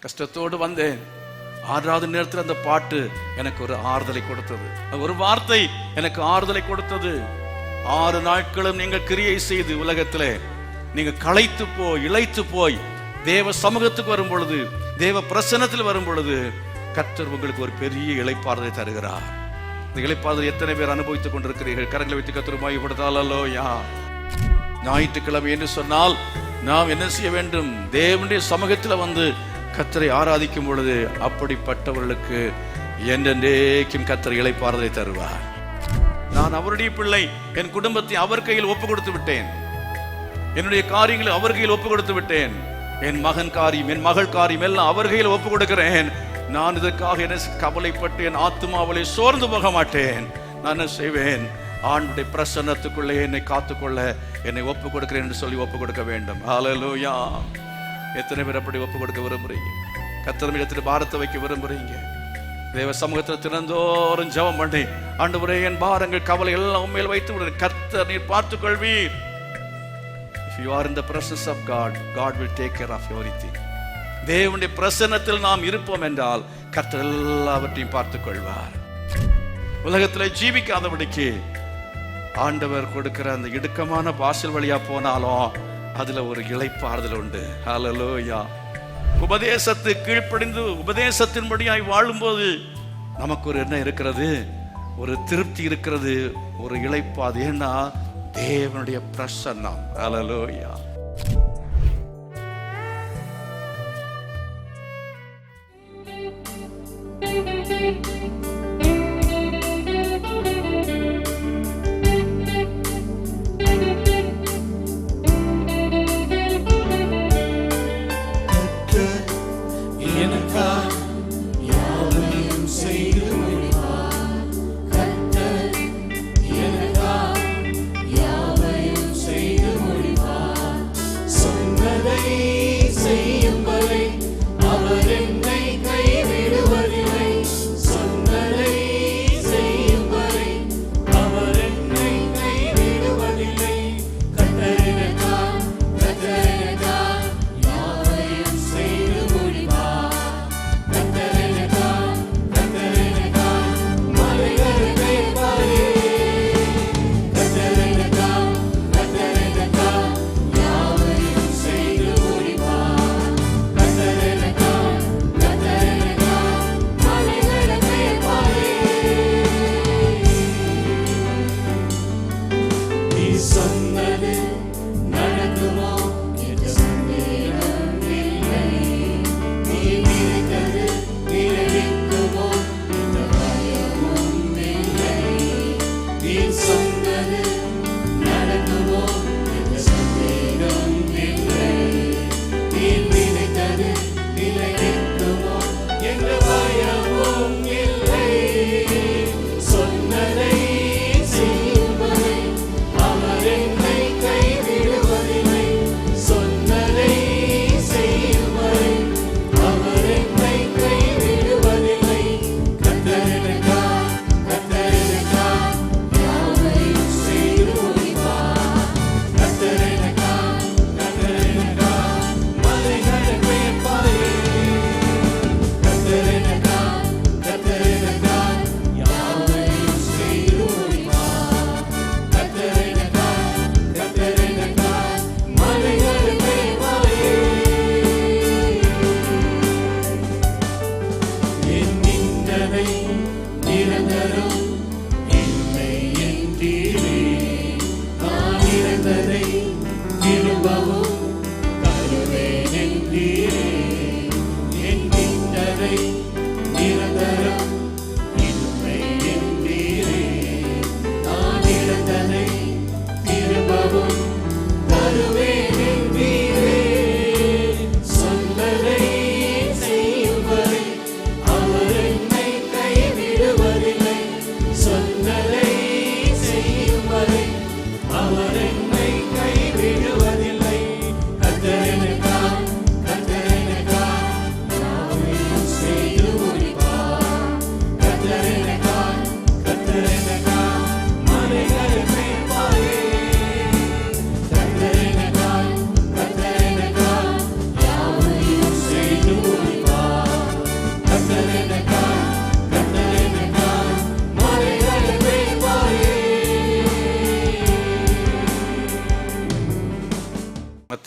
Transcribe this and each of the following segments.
கஷ்டத்தோடு வந்தேன். 6வது நேரத்தில் அந்த பாட்டு எனக்கு ஒரு ஆறுதலை கொடுத்தது. ஒரு வார்த்தை எனக்கு ஆறுதலை கொடுத்தது. 6 நாட்களும் நீங்கள் கிரியை செய்து உலகத்திலே நீங்க களைத்து போய் இளைத்து போய் தேவ சமூகத்துக்கு வரும் பொழுது, தேவ பிரசன்னத்தில் வரும் பொழுது கர்த்தர் உங்களுக்கு ஒரு பெரிய இளைப்பாறுதலை தருகிறார். இந்த இளைப்பாறுதலை எத்தனை பேர் அனுபவித்துக் கொண்டிருக்கிறீர்கள்? கரங்களை வைத்து கர்த்தர் மகிமைப்படுத்தாலோ. ஞாயிற்றுக்கிழமை என்று சொன்னால் நாம் என்ன செய்ய வேண்டும்? தேவனுடைய சமூகத்தில் வந்து கர்த்தரை ஆராதிக்கும் பொழுது அப்படிப்பட்டவர்களுக்கு என்றென்றைக்கும் கர்த்தர் இளைப்பாறுதலை தருவார். நான் அவருடைய பிள்ளை. என் குடும்பத்தை அவர் கையில் ஒப்பு கொடுத்து விட்டேன். என்னுடைய காரியங்களை அவர் கையில் ஒப்பு கொடுத்து விட்டேன். என் மகன் காரியம், என் மகள் காரியம் எல்லாம் அவர் கையில் ஒப்பு கொடுக்கிறேன். நான் இதற்காக என்ன கவலைப்பட்டு என் ஆத்துமாவிலே சோர்ந்து போக மாட்டேன். நான் என்ன செய்வேன்? ஆண்டுடைய பிரசன்னத்துக்குள்ளே என்னை காத்துக்கொள்ள என்னை ஒப்பு கொடுக்கிறேன் என்று சொல்லி ஒப்பு கொடுக்க வேண்டும். ஹல்லேலூயா. எத்தனை பேர் அப்படி ஒப்பு கொடுக்க விரும்புறீங்க? கர்த்தரிடத்தில் பாரத்தை வைக்க விரும்புறீங்க? தேவ சமூகத்தில் தினந்தோறும் ஜெபம் பண்ணி, ஆண்டவரே என் பாரங்கள் கவலை எல்லாம் உண்மையில் வைத்து விடு, கர்த்தர் நீர் பார்த்துக் கொள்வீர். If you are in the presence of God, God will take care of everything. தேவனுடைய பிரசன்னத்தில் நாம் இருப்போம் என்றால் கர்த்தர் எல்லாவற்றையும் பார்த்துக் கொள்வார். உலகத்தில் ஜீவிக்காதபடிக்கு ஆண்டவர் கொடுக்கிற அந்த இடுக்கமான வாசல் வழியா போனாலும் அதுல ஒரு இளைப்பாறுதல் உண்டு. ஹல்லேலூயா. உபதேசத்து கீழ்ப்படிந்து உபதேசத்தின்படியாய் வாழும்போது நமக்கு ஒரு என்ன இருக்கிறது? ஒரு திருப்தி இருக்கிறது, ஒரு இளைப்பாது. ஏன்னா தேவனுடைய பிரசன்னம். ஹல்லேலூயா.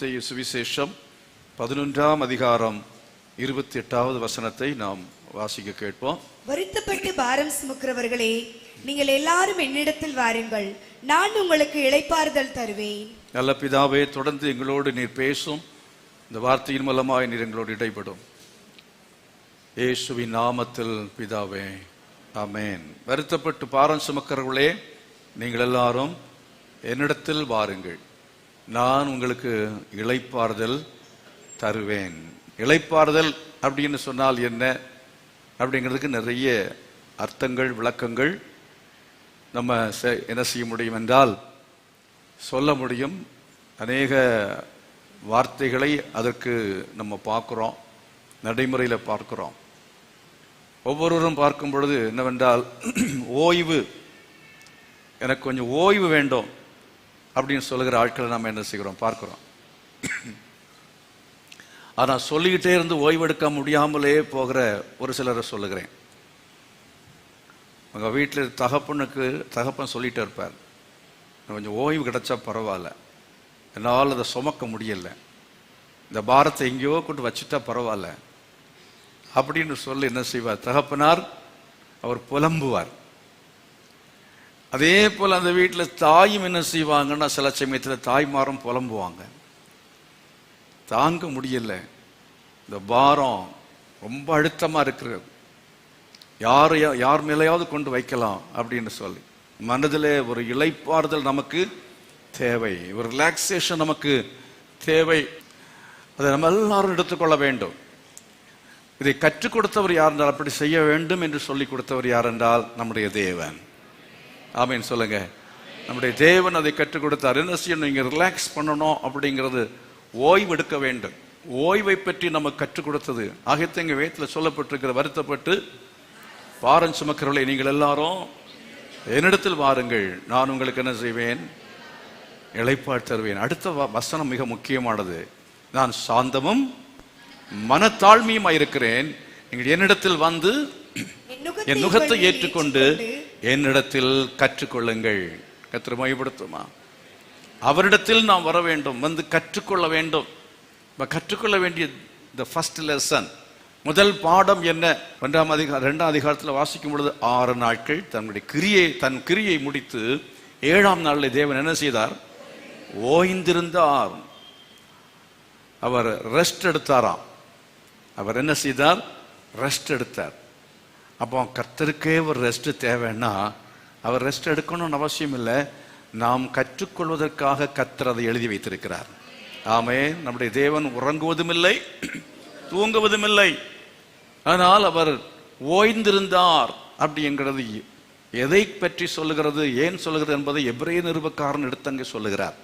மத்தேயு சுவிசேஷம் 11ஆம் அதிகாரம் 28வது வசனத்தை நாம் வாசிக்க கேட்போம். வருத்தப்பட்டு பாரம் சுமக்கிறவர்களே, நீங்கள் எல்லாரும் என்னிடத்தில் வாருங்கள், நான் உங்களுக்கு இளைப்பாறுதல் தருவேன். நல்ல பிதாவே, தொடர்ந்து எங்களோடு நீர் பேசும். இந்த வார்த்தையின் மூலமாய் நீர் எங்களோடு இடைப்படும். இயேசுவின் நாமத்தில் பிதாவே, ஆமென். வருத்தப்பட்டு பாரம் சுமக்கிறவர்களே, நீங்கள் எல்லாரும் என்னிடத்தில் வாருங்கள், நான் உங்களுக்கு இளைப்பாறுதல் தருவேன். இளைப்பாறுதல் அப்படின்னு சொன்னால் என்ன அப்படிங்கிறதுக்கு நிறைய அர்த்தங்கள், விளக்கங்கள் நம்ம என்ன செய்ய முடியும் என்றால் சொல்ல முடியும். அநேக வார்த்தைகளை அதற்கு நம்ம பார்க்குறோம், நடைமுறையில் பார்க்குறோம். ஒவ்வொருவரும் பார்க்கும் பொழுது என்னவென்றால், ஓய்வு, எனக்கு கொஞ்சம் ஓய்வு வேண்டும் அப்படின்னு சொல்லுகிற ஆட்களை நாம் என்ன செய்கிறோம், பார்க்குறோம். ஆனால் சொல்லிக்கிட்டே இருந்து ஓய்வெடுக்க முடியாமலே போகிற ஒரு சிலரை சொல்லுகிறேன். உங்கள் வீட்டில் தகப்பன் சொல்லிகிட்டே இருப்பார், கொஞ்சம் ஓய்வு கிடைச்சா பரவாயில்ல, என்னால் அதை சுமக்க முடியலை, இந்த பாரத்தை எங்கேயோ கொண்டு வச்சுட்டா பரவாயில்ல அப்படின்னு சொல்லி என்ன செய்வார் தகப்பனார், அவர் புலம்புவார். அதே போல் அந்த வீட்டில் தாயும் என்ன செய்வாங்கன்னா, சில சமயத்தில் தாய்மாரும் புலம்புவாங்க. தாங்க முடியல, இந்த பாரம் ரொம்ப அழுத்தமாக இருக்கிறது, யார் மேலேயாவது கொண்டு வைக்கலாம் அப்படின்னு சொல்லி மனதிலே ஒரு இளைப்பாறுதல் நமக்கு தேவை, ஒரு ரிலாக்ஸேஷன் நமக்கு தேவை. அதை நம்ம எல்லாரும் எடுத்துக்கொள்ள வேண்டும். இதை கற்றுக் கொடுத்தவர் யார் என்றால், அப்படி செய்ய வேண்டும் என்று சொல்லி கொடுத்தவர் யார் என்றால் நம்முடைய தேவன். ஆமீன் சொல்லுங்க. நம்முடைய தேவன் அதை கற்றுக் கொடுத்தார். என்ன செய்யணும், நீங்க ரிலாக்ஸ் பண்ணணும் அப்படிங்கிறது, ஓய்வு எடுக்க வேண்டும். ஓய்வை பற்றி நம்ம கற்றுக் கொடுத்தது ஆகியத்தங்க வேதத்தில் சொல்லப்பட்டிருக்கிற, வருத்தப்பட்டு பாரம் சுமக்கிறவர்களை நீங்கள் எல்லாரும் என்னிடத்தில் வாருங்கள், நான் உங்களுக்கு என்ன செய்வேன், இளைப்பாறு தருவேன். அடுத்த வசனம் மிக முக்கியமானது. நான் சாந்தமும் மனத்தாழ்மையுமாய் இருக்கிறேன், நீங்கள் என்னிடத்தில் வந்து என் நுகத்தை ஏற்றுக்கொண்டு என்னிடத்தில் கற்றுக்கொள்ளுங்கள். கர்த்தரை மகிமைப்படுத்துமா? அவரிடத்தில் நாம் வர வேண்டும், வந்து கற்றுக்கொள்ள வேண்டும். கற்றுக்கொள்ள வேண்டிய the first lesson, முதல் பாடம் என்ன? 2ஆம் அதிகாரத்தில் வாசிக்கும் பொழுது 6 நாட்கள் தன் கிரியை முடித்து 7ஆம் நாளில் தேவன் என்ன செய்தார், ஓய்ந்திருந்தார். அவர் ரெஸ்ட் எடுத்தாராம். அவர் என்ன செய்தார், ரெஸ்ட் எடுத்தார். அப்போ கர்த்தருக்கே ஒரு ரெஸ்ட் தேவைன்னா, அவர் ரெஸ்ட் எடுக்கணும்னு அவசியம் இல்லை, நாம் கற்றுக்கொள்வதற்காக கர்த்தர் அதை எழுதி வைத்திருக்கிறார். ஆமென். நம்முடைய தேவன் உறங்குவதும் இல்லை, தூங்குவதும் இல்லை. ஆனால் அவர் ஓய்ந்திருந்தார் அப்படிங்கிறது எதை பற்றி சொல்லுகிறது, ஏன் சொல்லுகிறது என்பதை எபிரேய நிருபக்காரன் எடுத்தங்க சொல்லுகிறார்.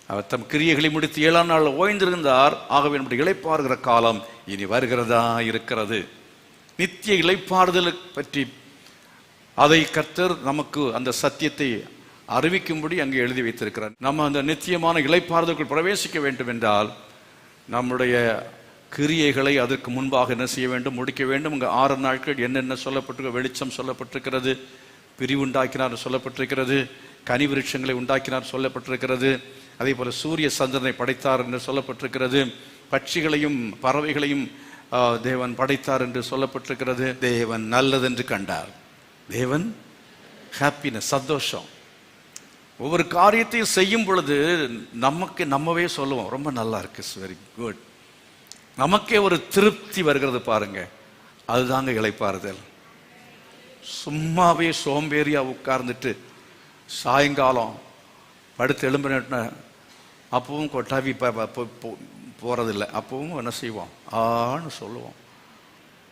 அவர் தம் கிரியைகளை முடித்து 7ஆம் நாள் ஓய்ந்திருந்தார். ஆகவே நம்முடைய இளைப்பாறுகிற காலம் இனி வருகிறதா இருக்கிறது. நித்திய இளைப்பாறுதலை பற்றி அதை கர்த்தர் நமக்கு அந்த சத்தியத்தை அறிவிக்கும்படி அங்கே எழுதி வைத்திருக்கிறார். நம்ம அந்த நித்தியமான இளைப்பாறுதலுக்குள் பிரவேசிக்க வேண்டும் என்றால் நம்முடைய கிரியைகளை அதற்கு முன்பாக என்ன செய்ய வேண்டும், முடிக்க வேண்டும். இங்கே 6 நாட்கள் என்னென்ன சொல்லப்பட்டிருக்க, வெளிச்சம் சொல்லப்பட்டிருக்கிறது, பிரிவுண்டாக்கினார் சொல்லப்பட்டிருக்கிறது, கனி விருட்சங்களை உண்டாக்கினார் சொல்லப்பட்டிருக்கிறது, அதே போல சூரிய சந்திரனை படைத்தார் என்று சொல்லப்பட்டிருக்கிறது, பட்சிகளையும் பறவைகளையும் தேவன் படைத்தார் என்று சொல்லப்பட்டிருக்கிறது. தேவன் நல்லதென்று கண்டார். தேவன் ஹாப்பினஸ், சந்தோஷம். ஒவ்வொரு காரியத்தையும் செய்யும் பொழுது நம்மவே சொல்லுவோம், ரொம்ப நல்லா இருக்கு, வெரி குட். நமக்கே ஒரு திருப்தி வருகிறது பாருங்க, அதுதாங்க இளைப்பாறுதல். சும்மாவே சோம்பேறியா உட்கார்ந்துட்டு சாயங்காலம் படுத்து எழும்பின அப்பவும் கொட்டாவி போறதில்லை, அப்பவும் என்ன செய்வோம், ஆன்னு சொல்லுவோம்.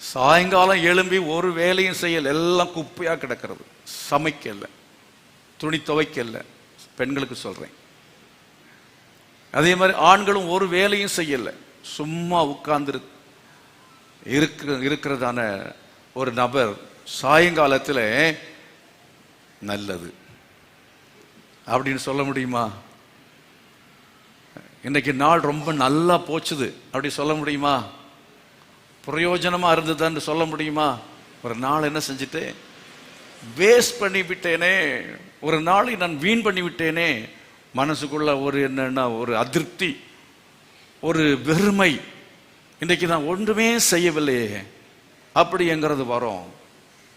சாயங்காலம் எழும்பி ஒரு வேலையும் செய்யல, எல்லாம் குப்பையா கிடக்கிறது, சமைக்கல, துணி துவைக்கல, பெண்களுக்கு சொல்றேன். அதே மாதிரி ஆண்களும் ஒரு வேலையும் செய்யல, சும்மா உட்கார்ந்து இருக்கிறதான ஒரு நபர் சாயங்காலத்தில் நல்லது அப்படின்னு சொல்ல முடியுமா? இன்னைக்கு நாள் ரொம்ப நல்லா போச்சுது அப்படி சொல்ல முடியுமா? பிரயோஜனமா இருந்ததுன்னு சொல்ல முடியுமா? ஒரு நாள் என்ன செஞ்சுட்டேன், வேஸ்ட் பண்ணி விட்டேனே, ஒரு நாளை நான் வீண் பண்ணி விட்டேனே, மனசுக்குள்ள ஒரு என்னன்னா ஒரு அதிருப்தி, ஒரு வெறுமை, இன்றைக்கு நான் ஒன்றுமே செய்யவில்லையே அப்படிங்கிறது வரும்.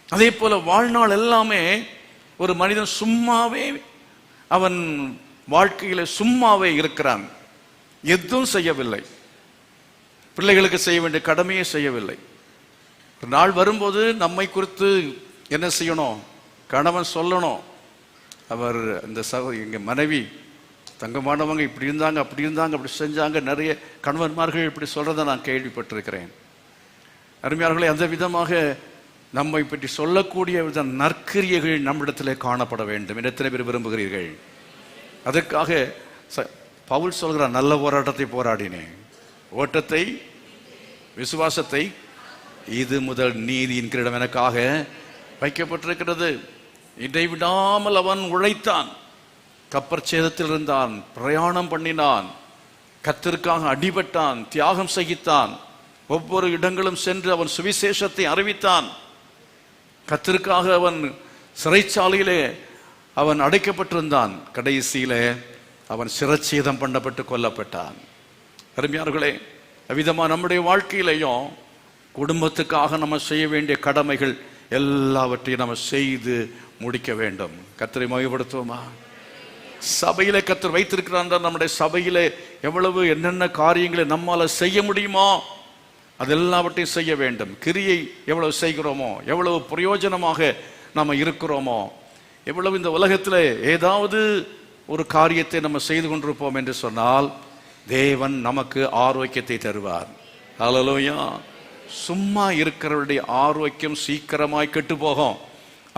அதே போல வாழ்நாள் எல்லாமே ஒரு மனிதன் சும்மாவே, அவன் வாழ்க்கையில சும்மாவே இருக்கிறான், எதுவும் செய்யவில்லை, பிள்ளைகளுக்கு செய்ய வேண்டிய கடமையை செய்யவில்லை. ஒரு நாள் வரும்போது நம்மை குறித்து என்ன செய்யணும், கணவன் சொல்லணும், அவர் இந்த எங்க மனைவி தங்கமானவங்க இப்படி இருந்தாங்க, அப்படி இருந்தாங்க, அப்படி செஞ்சாங்க. நிறைய கணவன்மார்கள் இப்படி சொல்றதை நான் கேள்விப்பட்டிருக்கிறேன். அருமையாளர்களே, அந்த விதமாக நம்மை பற்றி சொல்லக்கூடிய வித நற்கிரியைகள் நம்மிடத்திலே காணப்பட வேண்டும் என்று எத்தனை பேர் விரும்புகிறீர்கள்? அதற்காக பவுல் சொல்கிறார், நல்ல போராட்டத்தை போராடினேன், ஓட்டத்தை விசுவாசத்தை இது முதல் நீதியின் கிரீடம் எனக்காக வைக்கப்பட்டிருக்கிறது. இடைவிடாமல் அவன் உழைத்தான், கப்பற்சேதத்தில் இருந்தான், பிரயாணம் பண்ணினான், கர்த்தருக்காக அடிபட்டான், தியாகம் சகித்தான், ஒவ்வொரு இடங்களும் சென்று அவன் சுவிசேஷத்தை அறிவித்தான். கர்த்தருக்காக அவன் சிறைச்சாலையிலே அவன் அடைக்கப்பட்டிருந்தான். கடைசியிலே அவன் சிரச்சேதம் பண்ணப்பட்டு கொல்லப்பட்டான். அருமையார்களே, அவ்விதமா நம்முடைய வாழ்க்கையிலையும் குடும்பத்துக்காக நம்ம செய்ய வேண்டிய கடமைகள் எல்லாவற்றையும் நம்ம செய்து முடிக்க வேண்டும். கர்த்தரை மகிமைப்படுத்துவோமா? சபையில கர்த்தர் வைத்திருக்கிறான், நம்முடைய சபையில எவ்வளவு என்னென்ன காரியங்களை நம்மால செய்ய முடியுமோ அதெல்லாவற்றையும் செய்ய வேண்டும். கிரியை எவ்வளவு செய்கிறோமோ, எவ்வளவு பிரயோஜனமாக நாம இருக்கிறோமோ, எவ்வளவு இந்த உலகத்தில் ஏதாவது ஒரு காரியத்தை நம்ம செய்து கொண்டிருப்போம் என்று சொன்னால் தேவன் நமக்கு ஆரோக்கியத்தை தருவார். ஹல்லேலூயா. சும்மா இருக்கிறவருடைய ஆரோக்கியம் சீக்கிரமாய் கெட்டு போகும்.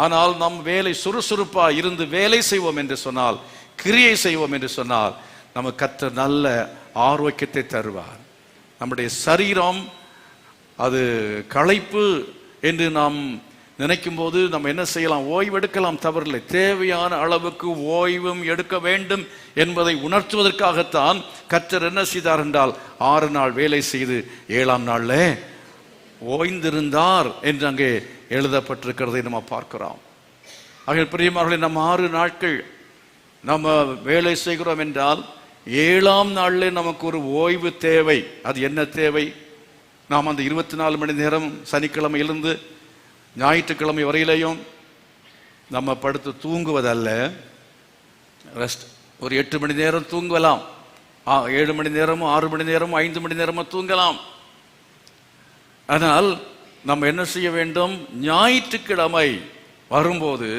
ஆனால் நம் வேலை சுறுசுறுப்பா இருந்து வேலை செய்வோம் என்று சொன்னால், கிரியை செய்வோம் என்று சொன்னால் நமக்கு கர்த்தர் நல்ல ஆரோக்கியத்தை தருவார். நம்முடைய சரீரம் அது களைப்பு என்று நாம் நினைக்கும் போது நம்ம என்ன செய்யலாம், ஓய்வு எடுக்கலாம், தவறில்லை. தேவையான அளவுக்கு ஓய்வும் எடுக்க வேண்டும் என்பதை உணர்த்துவதற்காகத்தான் கர்த்தர் என்ன செய்தார் என்றால் 6 நாள் வேலை செய்து 7ஆம் நாள்ல ஓய்ந்திருந்தார் என்று அங்கே எழுதப்பட்டிருக்கிறதை நம்ம பார்க்கிறோம். ஆக பிரியமானவர்களே, நம்ம 6 நாட்கள் நம்ம வேலை செய்கிறோம் என்றால் 7ஆம் நாள்ல நமக்கு ஒரு ஓய்வு தேவை. அது என்ன தேவை? நாம் அந்த 24 மணி நேரம் சனிக்கிழமையிலிருந்து ஞாயிற்றுக்கிழமை வரையிலையும் நம்ம படுத்து தூங்குவதல்ல, ரெஸ்ட். ஒரு 8 மணி நேரம் தூங்கலாம், 7 மணி நேரமோ 6 மணி நேரமோ 5 மணி நேரமோ தூங்கலாம். ஆனால் நம்ம என்ன செய்ய வேண்டும், ஞாயிற்றுக்கிழமை வரும்போது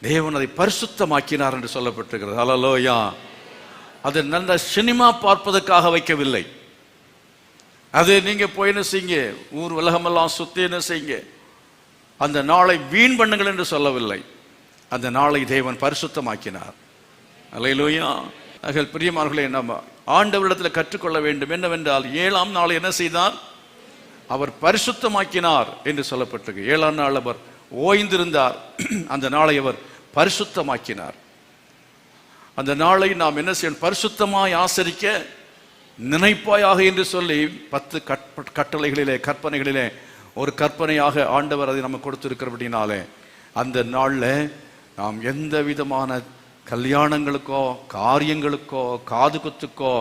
தேவன் அதை பரிசுத்தமாக்கினார் என்று சொல்லப்பட்டிருக்கிறது. ஹல்லேலூயா. அது நல்ல சினிமா பார்ப்பதற்காக வைக்கவில்லை. அது நீங்க போய் என்ன செய்யுங்க, ஊர் உலகமெல்லாம் சுத்தி என்ன செய்யுங்க, அந்த நாளை வீண் பண்ணுங்கள் என்று சொல்லவில்லை. அந்த நாளை தேவன் பரிசுத்தமாக்கினார். ஹல்லேலூயா. பிரியமானவர்களே, நம்ம ஆண்டவரிடத்தில் கற்றுக்கொள்ள வேண்டும் என்னவென்றால் 7ஆம் நாளை என்ன செய்தார், அவர் பரிசுத்தமாக்கினார் என்று சொல்லப்பட்டிருக்கு. 7ஆம் நாள் அவர் ஓய்ந்திருந்தார், அந்த நாளை அவர் பரிசுத்தமாக்கினார். அந்த நாளை நாம் என்ன செய்யணும், பரிசுத்தமாய் ஆசரிக்க நினைப்பாயாக என்று சொல்லி 10 கட்டளைகளிலே கற்பனைகளிலே ஒரு கற்பனையாக ஆண்டவர் அதை நம்ம கொடுத்திருக்கிறபடினாலே அந்த நாளில் நாம் எந்த விதமான கல்யாணங்களுக்கோ காரியங்களுக்கோ காது குத்துக்கோ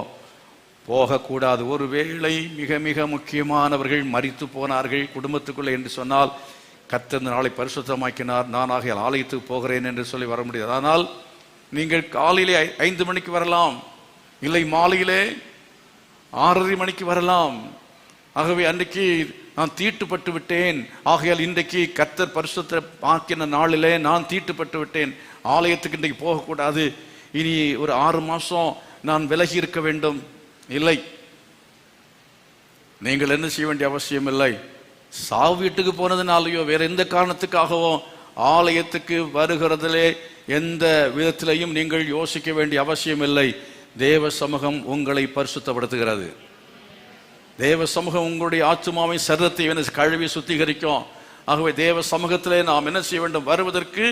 போகக்கூடாது. ஒருவேளை மிக மிக முக்கியமானவர்கள் மரித்து போனார்கள் குடும்பத்துக்குள்ளே என்று சொன்னால் கர்த்தர் இந்த நாளை பரிசுத்தமாக்கினார், நான் ஆகிய ஆலயத்துக்கு போகிறேன் என்று சொல்லி வர முடியாது. ஆனால் நீங்கள் காலையிலே 5 மணிக்கு வரலாம், இல்லை மாலையிலே 6:30 மணிக்கு வரலாம். ஆகவே அன்றைக்கு நான் தீட்டுப்பட்டு விட்டேன், ஆகையால் இன்றைக்கு கர்த்தர் பரிசுத்த ஆக்கின நாளிலே நான் தீட்டுப்பட்டு விட்டேன், ஆலயத்துக்கு இன்றைக்கு போகக்கூடாது, இனி ஒரு 6 மாசம் நான் விலகி இருக்க வேண்டும். இல்லை, நீங்கள் என்ன செய்ய வேண்டிய அவசியம் இல்லை. சாவு வீட்டுக்கு போனதுனாலேயோ வேற எந்த காரணத்துக்காகவோ ஆலயத்துக்கு வருகிறதிலே எந்த விதத்திலையும் நீங்கள் யோசிக்க வேண்டிய அவசியம் இல்லை. தேவ சமூகம் உங்களை பரிசுத்தப்படுத்துகிறது. தேவ சமூகம் உங்களுடைய ஆத்துமாவை சரீரத்தை கழுவி சுத்திகரிக்கும். ஆகவே தேவ சமூகத்திலே நாம் என்ன செய்ய வேண்டும், வருவதற்கு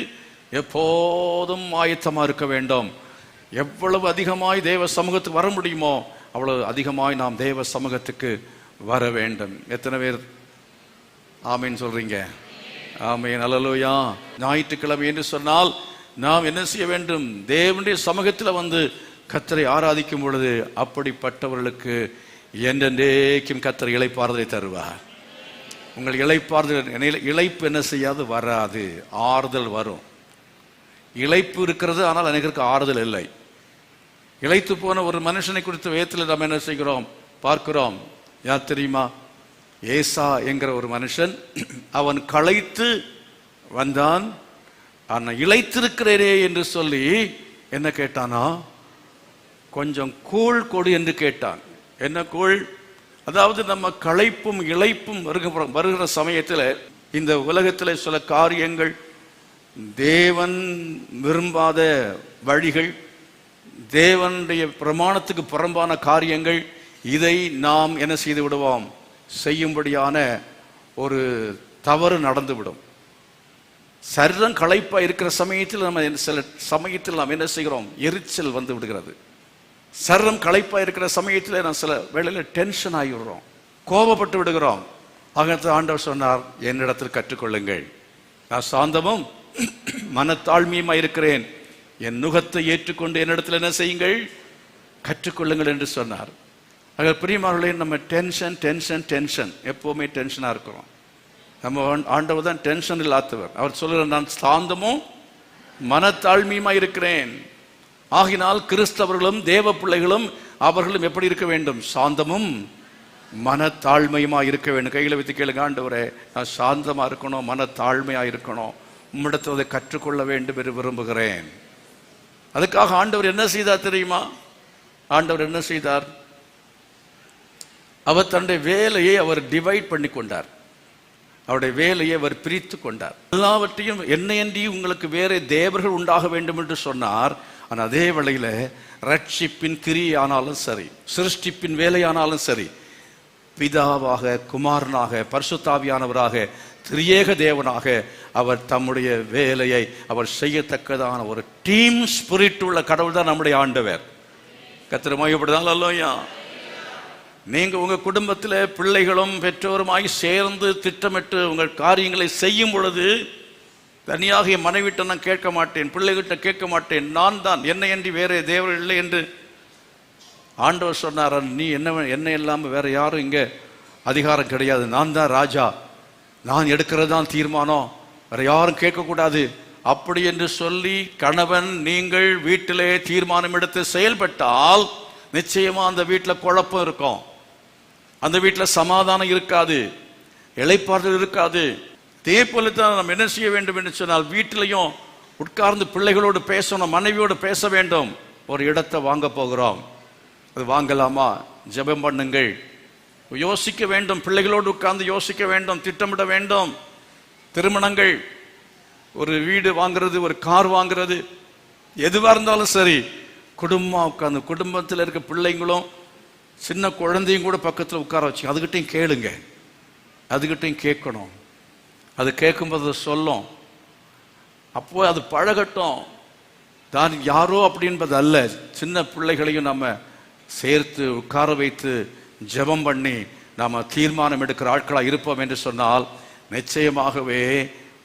எப்போதும் ஆயத்தமா இருக்க வேண்டும். எவ்வளவு அதிகமாய் தேவ சமூகத்துக்கு வர முடியுமோ அவ்வளவு அதிகமாய் நாம் தேவ சமூகத்துக்கு வர வேண்டும். எத்தனை பேர் ஆமீன் சொல்றீங்க? ஆமீன். அல்லேலூயா. ஞாயிற்றுக்கிழமை என்று சொன்னால் நாம் என்ன செய்ய வேண்டும், தேவனுடைய சமூகத்தில் வந்து கர்த்தரை ஆராதிக்கும் பொழுது அப்படிப்பட்டவர்களுக்கு என்றென்றைக்கும் கர்த்தர் இளைப்பாறுதலை தருவார். உங்கள் இளைப்பு என்ன செய்யாது? வராது, ஆறுதல் வரும். இளைப்பு இருக்கிறது, ஆனால் அநேகருக்கு ஆறுதல் இல்லை. இளைத்து போன ஒரு மனுஷனை குறித்த வேதத்தில் நாம் என்ன செய்கிறோம், பார்க்கிறோம். யார் தெரியுமா? ஏசா என்கிற ஒரு மனுஷன், அவன் களைத்து வந்தான். ஆனால் இளைத்திருக்கிறேனே என்று சொல்லி என்ன கேட்டானா? கொஞ்சம் கூழ் கொடு என்று கேட்டான். என்ன கூழ்? அதாவது நம்ம களைப்பும் இளைப்பும் வருகிற சமயத்தில் இந்த உலகத்தில் சில காரியங்கள், தேவன் விரும்பாத வழிகள், தேவனுடைய பிரமாணத்துக்கு புறம்பான காரியங்கள், இதை நாம் என்ன செய்து விடுவோம்? செய்யும்படியான ஒரு தவறு நடந்துவிடும். சரீரம் களைப்பா இருக்கிற சமயத்தில் நம்ம சில சமயத்தில் நாம் என்ன செய்கிறோம்? எரிச்சல் வந்து விடுகிறது. சரீரம் களைப்பா இருக்கிற சமயத்தில் நான் சில வேளையில் டென்ஷன் ஆகிவிடுறோம், கோபப்பட்டு விடுகிறோம். ஆகவே ஆண்டவர் சொன்னார், என்னிடத்தில் கற்றுக்கொள்ளுங்கள், நான் சாந்தமும் மனத்தாழ்மையுமா இருக்கிறேன், என் நுகத்தை ஏற்றுக்கொண்டு என்னிடத்தில் என்ன செய்யுங்கள்? கற்றுக்கொள்ளுங்கள் என்று சொன்னார். ஆக பிரியமானவர்களே, நம்ம டென்ஷன் எப்பவுமே டென்ஷனா இருக்கிறோம். நம்ம ஆண்டவர் தான் டென்ஷன் இல்லாதவர். அவர் சொல்லுகிறார், நான் சாந்தமும் மனத்தாழ்மையுமா இருக்கிறேன். ஆகினால் கிறிஸ்தவர்களும் தேவ பிள்ளைகளும் அவர்களும் எப்படி இருக்க வேண்டும்? சாந்தமும் மனத்தாழ்மையுமா இருக்க வேண்டும். கையில் வைத்து கேளுங்க, ஆண்டவரே நான் சாந்தமா இருக்கணும், மனத்தாழ்மையா இருக்கணும், உம்மிடத்தில் அதை கற்றுக்கொள்ள வேண்டும் என்று விரும்புகிறேன். அதுக்காக ஆண்டவர் என்ன செய்தார் தெரியுமா? ஆண்டவர் என்ன செய்தார்? அவர் தன்னுடைய வேலையை அவர் டிவைட் பண்ணி கொண்டார். அவருடைய வேலையை அவர் பிரித்து கொண்டார். எல்லாவற்றையும் என்னையன்றி உங்களுக்கு வேற தேவர்கள் உண்டாக வேண்டும் என்று சொன்னார். ஆனால் அதே வேளையில் ரட்சிப்பின் கிரியானாலும் சரி, சிருஷ்டிப்பின் வேலையானாலும் சரி, பிதாவாக, குமாரனாக, பரிசுத்தாவியானவராக, திரியேக தேவனாக அவர் தம்முடைய வேலையை அவர் செய்யத்தக்கதான ஒரு டீம் ஸ்பிரிட் உள்ள கடவுள் தான் நம்முடைய ஆண்டவர். கர்த்தர் மகிமைப்படுதால் அல்லையா? நீங்க உங்க குடும்பத்தில் பிள்ளைகளும் பெற்றோருமாய் சேர்ந்து திட்டமிட்டு உங்கள் காரியங்களை செய்யும் பொழுது, தனியாக என் மனைவிட்ட நான் கேட்க மாட்டேன், பிள்ளைகிட்ட கேட்க மாட்டேன், நான் தான், என்னை அன்றி வேற தேவர் இல்லை என்று ஆண்டவர் சொன்னார். நீ என்ன இல்லாமல் வேற யாரும் இங்கே அதிகாரம் கிடையாது, நான் தான் ராஜா, நான் எடுக்கிறது தான் தீர்மானம், வேற யாரும் கேட்கக்கூடாது அப்படி என்று சொல்லி கணவன் நீங்கள் வீட்டிலே தீர்மானம் எடுத்து செயல்பட்டால் நிச்சயமா அந்த வீட்டில் குழப்பம் இருக்கும், அந்த வீட்டில் சமாதானம் இருக்காது, இளைப்பாறுதல் இருக்காது. இதே போலத்தான் நம்ம என்ன செய்ய வேண்டும் என்று சொன்னால், வீட்டிலையும் உட்கார்ந்து பிள்ளைகளோடு பேசணும், மனைவியோடு பேச வேண்டும். ஒரு இடத்தை வாங்க போகிறோம், அது வாங்கலாமா? ஜெபம் பண்ணுங்கள், யோசிக்க வேண்டும், பிள்ளைகளோடு உட்கார்ந்து யோசிக்க வேண்டும், திட்டமிட வேண்டும். திருமணங்கள், ஒரு வீடு வாங்குறது, ஒரு கார் வாங்குறது, எதுவாக இருந்தாலும் சரி, குடும்பம் உட்கார்ந்து, குடும்பத்தில் இருக்க பிள்ளைங்களும் சின்ன குழந்தையும் கூட பக்கத்தில் உட்கார வச்சு அதுகிட்டையும் கேளுங்க, அதுகிட்டையும் கேட்கணும். அது கேட்கும்போது சொல்லும், அப்போ அது பழகட்டும். தான் யாரோ அப்படின்பது அல்ல, சின்ன பிள்ளைகளையும் நம்ம சேர்த்து உட்கார வைத்து ஜெபம் பண்ணி நாம் தீர்மானம் எடுக்கிற ஆட்களாக இருப்போம் என்று சொன்னால் நிச்சயமாகவே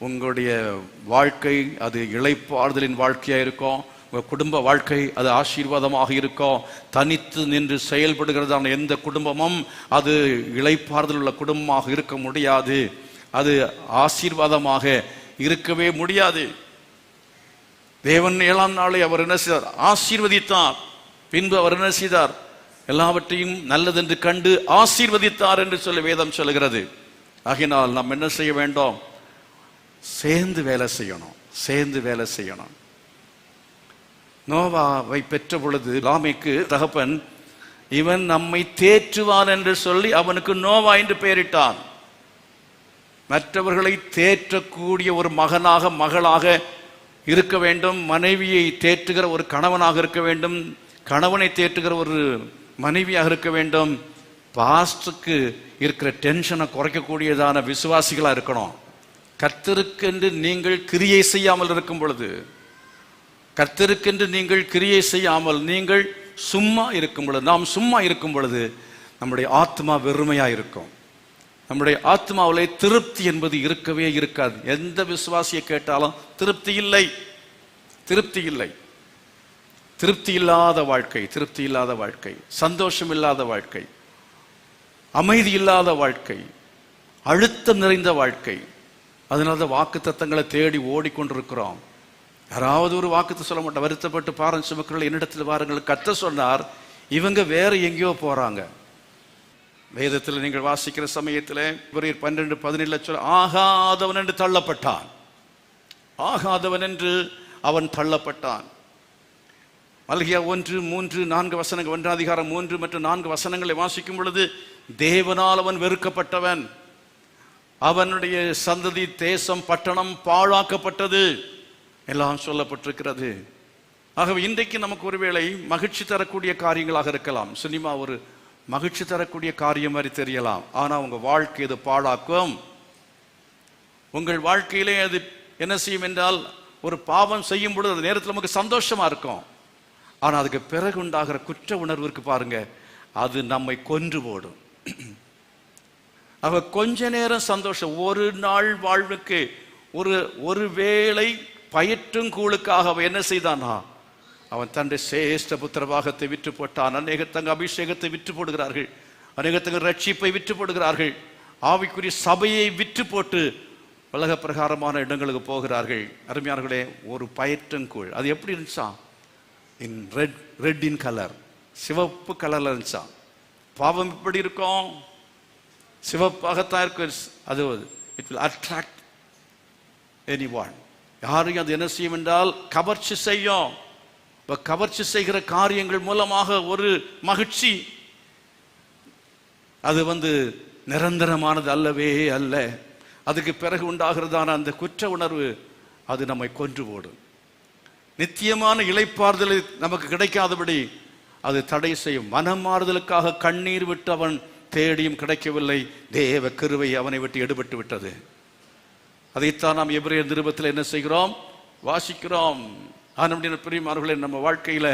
உங்களுடைய வாழ்க்கை அது இளைப்பாறுதலின் வாழ்க்கையாக இருக்கும். உங்கள் குடும்ப வாழ்க்கை அது ஆசீர்வாதமாக இருக்கும். தனித்து நின்று செயல்படுகிறதான எந்த குடும்பமும் அது இளைப்பாறுதல் உள்ள குடும்பமாக இருக்க முடியாது, அது ஆசீர்வாதமாக இருக்கவே முடியாது. தேவன் 7ஆம் நாளை அவர் என்ன செய்தார்? ஆசீர்வதித்தார். பின்பு அவர் என்ன செய்தார்? எல்லாவற்றையும் நல்லதென்று கண்டு ஆசீர்வதித்தார் என்று சொல்லி வேதம் சொல்லுகிறது. ஆகினால் நாம் என்ன செய்ய வேண்டும்? சேர்ந்து வேலை செய்யணும், சேர்ந்து வேலை செய்யணும். நோவாவை பெற்ற பொழுது லாமேக்கு தகப்பன், இவன் நம்மை தேற்றுவான் என்று சொல்லி அவனுக்கு நோவா என்று பெயரிட்டான். மற்றவர்களை தேற்றக்கூடிய ஒரு மகனாக, மகளாக இருக்க வேண்டும், மனைவியை தேற்றுகிற ஒரு கணவனாக இருக்க வேண்டும், கணவனை தேற்றுகிற ஒரு மனைவியாக இருக்க வேண்டும். பாஸ்டருக்கு இருக்கிற டென்ஷனை குறைக்கக்கூடியதான விசுவாசிகளாக இருக்கணும். கர்த்தருக்கென்று நீங்கள் கிரியை செய்யாமல் இருக்கும் பொழுது, கர்த்தருக்கென்று நீங்கள் கிரியை செய்யாமல் நீங்கள் சும்மா இருக்கும் பொழுது, நாம் சும்மா இருக்கும் பொழுது நம்முடைய ஆத்மா வெறுமையாக இருக்கும். நம்முடைய ஆத்மாவிலே திருப்தி என்பது இருக்கவே இருக்காது. எந்த விசுவாசியை கேட்டாலும் திருப்தி இல்லை, திருப்தி இல்லை. திருப்தி இல்லாத வாழ்க்கை, சந்தோஷம் இல்லாத வாழ்க்கை, அமைதி இல்லாத வாழ்க்கை, அழுத்தம் நிறைந்த வாழ்க்கை. அதனால வாக்கு தத்தங்களை தேடி ஓடிக்கொண்டிருக்கிறோம். யாராவது ஒரு வாக்குத்த சொல்ல மாட்டோம். வருத்தப்பட்டு பாரம் சுமக்கிறவர்கள் என்னிடத்தில் வாருங்கள். கர்த்தர் சொன்னார், இவங்க வேற எங்கேயோ போறாங்க. வேதத்தில் நீங்கள் வாசிக்கிற சமயத்தில் 12:17 சொல்ல, ஆகாதவன் என்று தள்ளப்பட்டான், ஆகாதவன் என்று அவன் தள்ளப்பட்டான். மல்கியா 1:3-4 வசனங்கள், 1 அதிகாரம் 3 மற்றும் 4 வசனங்களை வாசிக்கும் பொழுது, தேவனால் அவன் வெறுக்கப்பட்டவன், அவனுடைய சந்ததி, தேசம், பட்டணம் பாழாக்கப்பட்டது எல்லாம் சொல்லப்பட்டிருக்கிறது. ஆகவே இன்றைக்கு நமக்கு ஒருவேளை மகிழ்ச்சி தரக்கூடிய காரியங்களாக இருக்கலாம். சினிமா ஒரு மகிழ்ச்சி தரக்கூடிய காரியம் மாதிரி தெரியலாம். ஆனா உங்க வாழ்க்கை அது பாழாக்கும். உங்கள் வாழ்க்கையிலே அது என்ன செய்யும் என்றால், ஒரு பாவம் செய்யும் பொழுது அந்த நேரத்தில் நமக்கு சந்தோஷமா இருக்கும். ஆனா அதுக்கு பிறகு உண்டாகிற குற்ற உணர்வு இருக்கு பாருங்க, அது நம்மை கொன்று போடும். அவ கொஞ்ச நேரம் சந்தோஷம், ஒரு நாள் வாழ்வுக்கு, ஒரு வேளை பயிற்றுங்கூழுக்காக அவன் என்ன செய்தானா, அவன் தன்னுடைய சேஷ்ட புத்திர பாகத்தை விற்று போட்டான். அநேக தங்க அபிஷேகத்தை விற்று போடுகிறார்கள், அநேக தங்க ரட்சிப்பை விற்று போடுகிறார்கள், ஆவிக்குரிய சபையை விற்று போட்டு உலக பிரகாரமான இடங்களுக்கு போகிறார்கள். அருமையானவர்களே, ஒரு பயிற்றுங்கூழ் அது எப்படி இருந்துச்சா, இன் ரெட் இன் கலர், சிவப்பு கலர்ல இருந்துச்சா. பாவம் இப்படி இருக்கும், சிவப்பாகத்தான் இருக்கும். அது இட் வில் அட்ராக்ட் எனிஒன். யாரையும் அது என்ன செய்யும் என்றால் கவர்ச்சி செய்யும். கவர்ச்சி செய்கிற காரியங்கள் மூலமாக ஒரு மகிழ்ச்சி, அது நிரந்தரமானது அல்லவே அல்ல. அதுக்கு பிறகு உண்டாகிறதான அந்த குற்ற உணர்வு அது நம்மை கொன்று போடும். நித்தியமான இளைப்பாறுதலை நமக்கு கிடைக்காதபடி அது தடை செய்யும். மனமாறுதலுக்காக கண்ணீர் விட்டு அவன் தேடியும் கிடைக்கவில்லை. தேவ கிருபை அவனை விட்டு எடுபட்டு விட்டது. அதைத்தான் நாம் எபிரேயர் நிருபத்தில் என்ன செய்கிறோம், வாசிக்கிறோம். ஆனால் பிரியமானவர்களே, நம்ம வாழ்க்கையில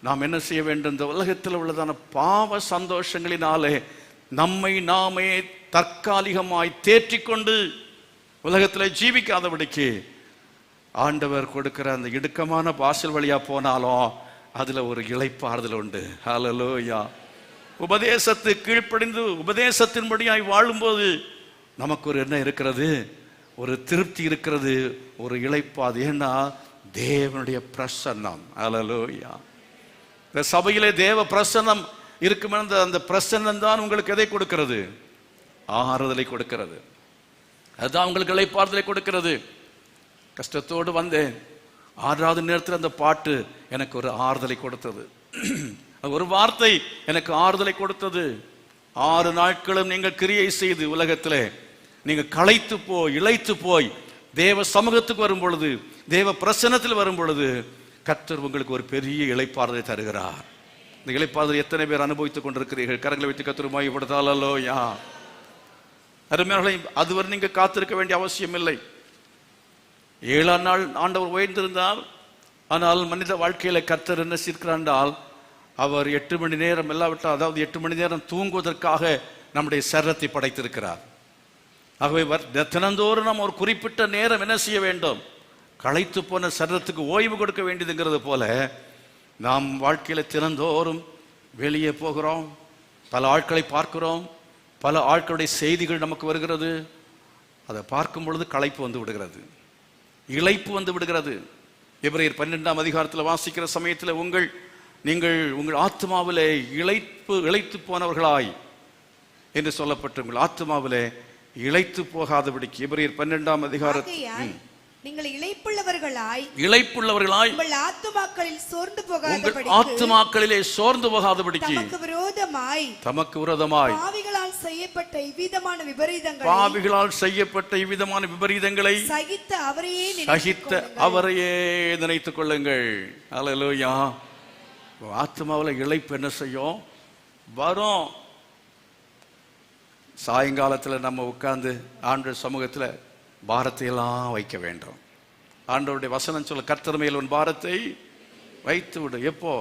நாம் என்ன செய்ய வேண்டும், இந்த உலகத்தில் உள்ளதான பாவ சந்தோஷங்களினாலே நம்மை நாமே தற்காலிகமாய் தேற்றிக்கொண்டு உலகத்தில் ஜீவிக்காதபடிக்கு ஆண்டவர் கொடுக்கிற அந்த இடுக்கமான வாசல் வழியா போனாலும் அதுல ஒரு இளைப்பாறுதல் உண்டு. ஹல்லேலூயா. உபதேசத்து கீழ்ப்படிந்து உபதேசத்தின்படியாய் வாழும்போது நமக்கு ஒரு என்ன இருக்கிறது, ஒரு திருப்தி இருக்கிறது, ஒரு இளைப்பாது. ஏன்னா தேவனுடைய பிரசன்னம். ஹல்லேலூயா. இந்த சபையிலே தேவ பிரசன்னம் இருக்கும். அந்த பிரசன்னம் தான் உங்களுக்கு எதை கொடுக்கிறது, ஆறுதலை கொடுக்கிறது. அதுதான் உங்களுக்கு இளைப்பாறுதலை கொடுக்கிறது. கஷ்டத்தோடு வந்தேன், 6வது நேரத்தில் அந்த பாட்டு எனக்கு ஒரு ஆறுதலை கொடுத்தது. ஒரு வார்த்தை எனக்கு ஆறுதலை கொடுத்தது. 6 நாட்களும் நீங்கள் கிரியை செய்து உலகத்திலே நீங்கள் களைத்து போய் இளைத்து போய் தேவ சமூகத்துக்கு வரும் பொழுது, தேவ பிரசன்னத்தில் வரும் பொழுது கர்த்தர் உங்களுக்கு ஒரு பெரிய இளைப்பாறுதலை தருகிறார். இந்த இளைப்பாறுதலை எத்தனை பேர் அனுபவித்துக் கொண்டிருக்கிறீர்கள்? கரங்களை வைத்து கர்த்தர் மகிமைப்படுத்தாலோ. அருமையானவர்களே, அதுவரை நீங்க காத்திருக்க வேண்டிய அவசியம் இல்லை. 7ஆம் நாள் ஆண்டவர் உயர்ந்திருந்தால், ஆனால் மனித வாழ்க்கையில கர்த்தர் என்ன செய்கிறார், அவர் 8 மணி நேரம் எல்லாவற்றால், அதாவது 8 மணி நேரம் தூங்குவதற்காக நம்முடைய சரீரத்தை படைத்திருக்கிறார். ஆகவே தினந்தோறும் நாம் ஒரு குறிப்பிட்ட நேரம் என்ன செய்ய வேண்டும், களைத்து போன சரீரத்துக்கு ஓய்வு கொடுக்க வேண்டியதுங்கிறது போல நாம் வாழ்க்கையில தினந்தோறும் வெளியே போகிறோம், பல ஆட்களை பார்க்கிறோம், பல ஆட்களுடைய செய்திகள் நமக்கு வருகிறது. அதை பார்க்கும் பொழுது களைப்பு வந்து விடுகிறது, இளைப்பு வந்து விடுகிறது. எபிரேயர் 12ஆம் அதிகாரத்தில் வாசிக்கிற சமயத்தில் நீங்கள் உங்கள் ஆத்மாவிலே இளைத்து போனவர்களாய் என்று சொல்லப்பட்டு, உங்கள் ஆத்மாவிலே இளைத்து போகாதபடிக்கு எபிரேயர் 12ஆம் அதிகாரத்தில் நீங்கள் இளைப்புள்ளவர்களாய் உங்கள் ஆத்துமாக்களிலே சோர்ந்து போகாதபடிக்கு தமக்கு விரோதமாய் பாவிகளால் செய்யப்பட்ட இவ்விதமான விபரீதங்களை சகித்த அவரையே நினைத்துக் கொள்ளுங்கள். அல்லேலூயா. ஆத்மாவில் இளைப்பு என்ன செய்யும், வரும். சாயங்காலத்தில் நம்ம உட்கார்ந்து ஆண்டவர் சமூகத்தில் பாரத்தை எல்லாம் வைக்க வேண்டும். ஆண்டவருடைய வசனம் சொல்ல, கர்த்தர் மேல் உன் பாரத்தை வைத்து விடு. எப்போ?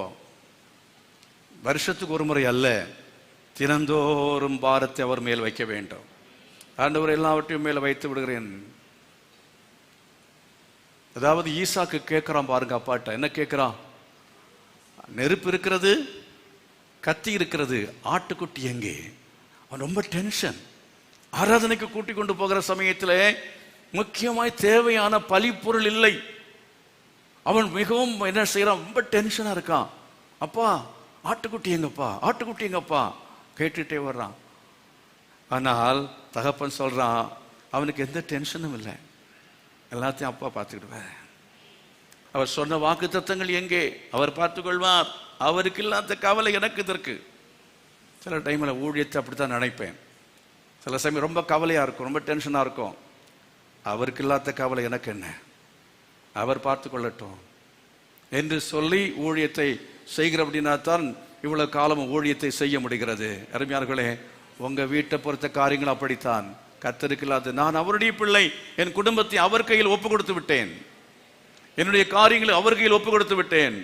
வருஷத்துக்கு ஒரு முறை அல்ல, தினந்தோறும் பாரத்தை அவர் மேல் வைக்க வேண்டும். ஆண்டவர் எல்லாவற்றையும் மேல வைத்து விடுகிறேன். அதாவது ஈசாக்கு கேட்கிறான் பாருங்க, அப்பாட்ட என்ன கேட்கிறான், நெருப்பு இருக்கிறது, கத்தி இருக்கிறது, ஆட்டுக்குட்டி எங்கே? அவன் ரொம்ப டென்ஷன். ஆராதனைக்கு கூட்டிக் கொண்டு போகிற சமயத்தில் முக்கியமாய் தேவையான பலிப்பொருள் இல்லை. அவன் மிகவும் என்ன செய்யறான், ரொம்ப டென்ஷனா இருக்கான். அப்பா ஆட்டுக்குட்டி எங்கப்பா, ஆட்டுக்குட்டி எங்கப்பா கேட்டுட்டே வர்றான். ஆனால் தகப்பன் சொல்றான், அவனுக்கு எந்த டென்ஷனும் இல்லை, எல்லாத்தையும் அப்பா பார்த்துக்கிடுவார். அவர் சொன்ன வாக்கு தத்தங்கள் எங்கே, அவர் பார்த்துக்கொள்வார். அவருக்கு இல்லாத கவலை எனக்கு இதற்கு. சில டைமில் ஊழியத்தை அப்படித்தான் நினைப்பேன். சில சமயம் ரொம்ப கவலையாக இருக்கும், ரொம்ப டென்ஷனாக இருக்கும். அவருக்கு இல்லாத கவலை எனக்கு என்ன, அவர் பார்த்து கொள்ளட்டும் என்று சொல்லி ஊழியத்தை செய்கிற அப்படின்னா தான் இவ்வளவு காலமும் ஊழியத்தை செய்ய முடிகிறது. அருமையார்களே, உங்க வீட்டை பொறுத்த காரியங்கள் அப்படித்தான். கர்த்தருக்கு இல்லாத நான் அவருடைய பிள்ளை, என் குடும்பத்தை அவர் கையில் ஒப்பு கொடுத்து விட்டேன், என்னுடைய காரியங்களை அவர் கையில் ஒப்பு கொடுத்து விட்டேன்.